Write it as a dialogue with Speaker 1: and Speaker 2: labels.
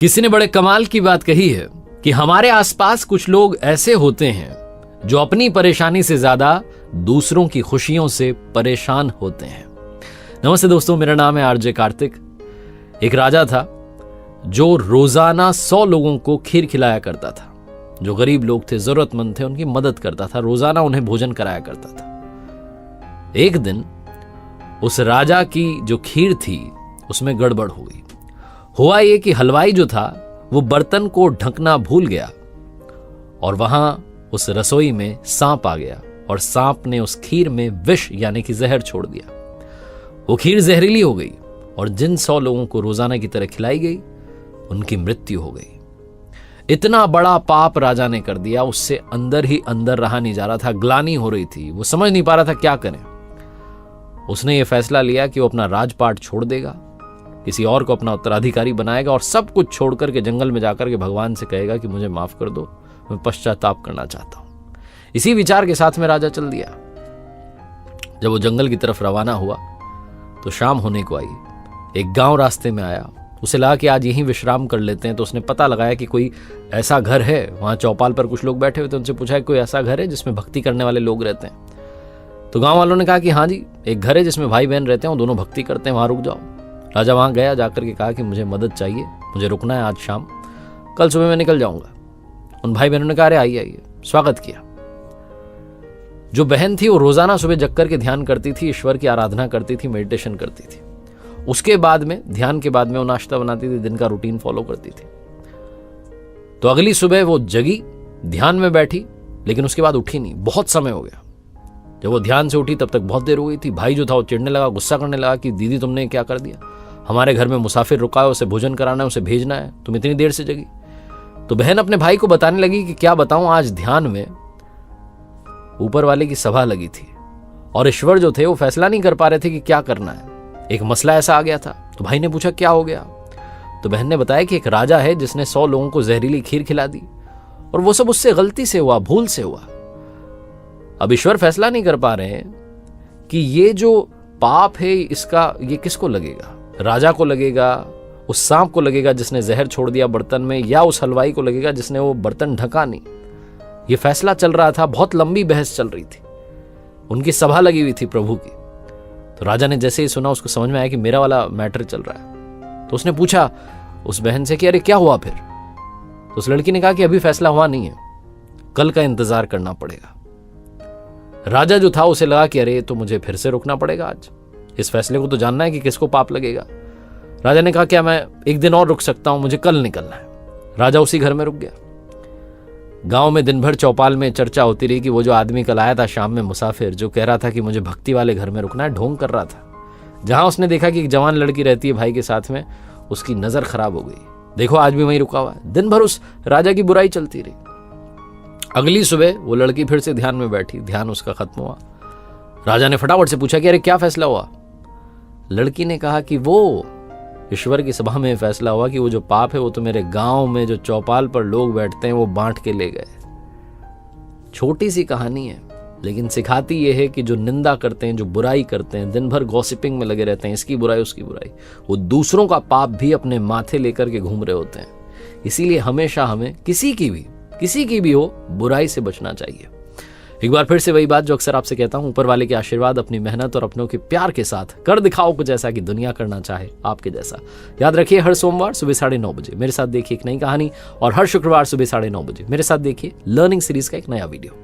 Speaker 1: किसी ने बड़े कमाल की बात कही है कि हमारे आसपास कुछ लोग ऐसे होते हैं जो अपनी परेशानी से ज्यादा दूसरों की खुशियों से परेशान होते हैं। नमस्ते दोस्तों, मेरा नाम है आरजे कार्तिक। एक राजा था जो रोजाना 100 लोगों को खीर खिलाया करता था। जो गरीब लोग थे, जरूरतमंद थे, उनकी मदद करता था, रोजाना उन्हें भोजन कराया करता था। एक दिन उस राजा की जो खीर थी उसमें गड़बड़ हो गई। हुआ ये कि हलवाई जो था वो बर्तन को ढकना भूल गया और वहां उस रसोई में सांप आ गया और सांप ने उस खीर में विष यानी कि जहर छोड़ दिया। वो खीर जहरीली हो गई और जिन 100 लोगों को रोजाना की तरह खिलाई गई उनकी मृत्यु हो गई। इतना बड़ा पाप राजा ने कर दिया, उससे अंदर ही अंदर रहा नहीं जा रहा था, ग्लानि हो रही थी, वो समझ नहीं पा रहा था क्या करें। उसने ये फैसला लिया कि वो अपना राजपाट छोड़ देगा, किसी और को अपना उत्तराधिकारी बनाएगा और सब कुछ छोड़कर के जंगल में जाकर के भगवान से कहेगा कि मुझे माफ कर दो, मैं पश्चाताप करना चाहता हूं। इसी विचार के साथ में राजा चल दिया। जब वो जंगल की तरफ रवाना हुआ तो शाम होने को आई। एक गांव रास्ते में आया, उसे लगा कि आज यहीं विश्राम कर लेते हैं। तो उसने पता लगाया कि कोई ऐसा घर है, वहां चौपाल पर कुछ लोग बैठे हुए थे। उनसे पूछा कोई ऐसा घर है जिसमें भक्ति करने वाले लोग रहते हैं। तो गांव वालों ने कहा कि हाँ जी, एक घर है जिसमें भाई बहन रहते हैं, वो दोनों भक्ति करते हैं, वहां रुक जाओ। राजा वहां गया, जाकर के कहा कि मुझे मदद चाहिए, मुझे रुकना है आज शाम, कल सुबह मैं निकल जाऊंगा। उन भाई बहनों ने कहा अरे आइए आइए, स्वागत किया। जो बहन थी वो रोजाना सुबह जग करके ध्यान करती थी, ईश्वर की आराधना करती थी, मेडिटेशन करती थी। उसके बाद में, ध्यान के बाद में, वो नाश्ता बनाती थी, दिन का रूटीन फॉलो करती थी। तो अगली सुबह वो जगी, ध्यान में बैठी, लेकिन उसके बाद उठी नहीं। बहुत समय हो गया। जब वो ध्यान से उठी तब तक बहुत देर हो गई थी। भाई जो था वो चिढ़ने लगा, गुस्सा करने लगा कि दीदी तुमने क्या कर दिया, हमारे घर में मुसाफिर रुका है, उसे भोजन कराना है, उसे भेजना है, तुम इतनी देर से जगी। तो बहन अपने भाई को बताने लगी कि क्या बताऊं, आज ध्यान में ऊपर वाले की सभा लगी थी और ईश्वर जो थे वो फैसला नहीं कर पा रहे थे कि क्या करना है। एक मसला ऐसा आ गया था। तो भाई ने पूछा क्या हो गया। तो बहन ने बताया कि एक राजा है जिसने 100 लोगों को जहरीली खीर खिला दी और वो सब उससे गलती से हुआ, भूल से हुआ। अब ईश्वर फैसला नहीं कर पा रहे हैं कि ये जो पाप है इसका ये किसको लगेगा, राजा को लगेगा, उस सांप को लगेगा जिसने जहर छोड़ दिया बर्तन में, या उस हलवाई को लगेगा जिसने वो बर्तन ढका नहीं। ये फैसला चल रहा था, बहुत लंबी बहस चल रही थी। उनकी सभा लगी हुई थी प्रभु की। तो राजा ने जैसे ही सुना उसको समझ में आया कि मेरा वाला मैटर चल रहा है। तो उसने पूछा उस बहन से कि अरे क्या हुआ फिर। तो उस लड़की ने कहा कि अभी फैसला हुआ नहीं है, कल का इंतजार करना पड़ेगा। राजा जो था उसे लगा कि अरे तो मुझे फिर से रुकना पड़ेगा, आज इस फैसले को तो जानना है कि किसको पाप लगेगा। राजा ने कहा क्या मैं एक दिन और रुक सकता हूं, मुझे कल निकलना है। राजा उसी घर में रुक गया। गांव में दिन भर चौपाल में चर्चा होती रही कि वो जो आदमी कल आया था शाम में मुसाफिर, जो कह रहा था कि मुझे भक्ति वाले घर में रुकना है, ढोंग कर रहा था। जहां उसने देखा कि एक जवान लड़की रहती है भाई के साथ में, उसकी नजर खराब हो गई। देखो आज भी वहीं रुका हुआ है। दिन भर उस राजा की बुराई चलती रही। अगली सुबह वो लड़की फिर से ध्यान में बैठी, ध्यान उसका खत्म हुआ। राजा ने फटाफट से पूछा कि अरे क्या फैसला हुआ। लड़की ने कहा कि वो ईश्वर की सभा में फैसला हुआ कि वो जो पाप है वो तो मेरे गांव में जो चौपाल पर लोग बैठते हैं वो बांट के ले गए। छोटी सी कहानी है, लेकिन सिखाती ये है कि जो निंदा करते हैं, जो बुराई करते हैं, दिन भर गॉसिपिंग में लगे रहते हैं, इसकी बुराई उसकी बुराई, वो दूसरों का पाप भी अपने माथे लेकर के घूम रहे होते हैं। इसीलिए हमेशा हमें किसी की भी हो बुराई से बचना चाहिए। एक बार फिर से वही बात जो अक्सर आपसे कहता हूं, ऊपर वाले के आशीर्वाद, अपनी मेहनत और अपनों के प्यार के साथ कर दिखाओ कुछ ऐसा कि दुनिया करना चाहे आपके जैसा। याद रखिए, हर सोमवार सुबह 9:30 बजे मेरे साथ देखिए एक नई कहानी, और हर शुक्रवार सुबह 9:30 बजे मेरे साथ देखिए लर्निंग सीरीज का एक नया वीडियो।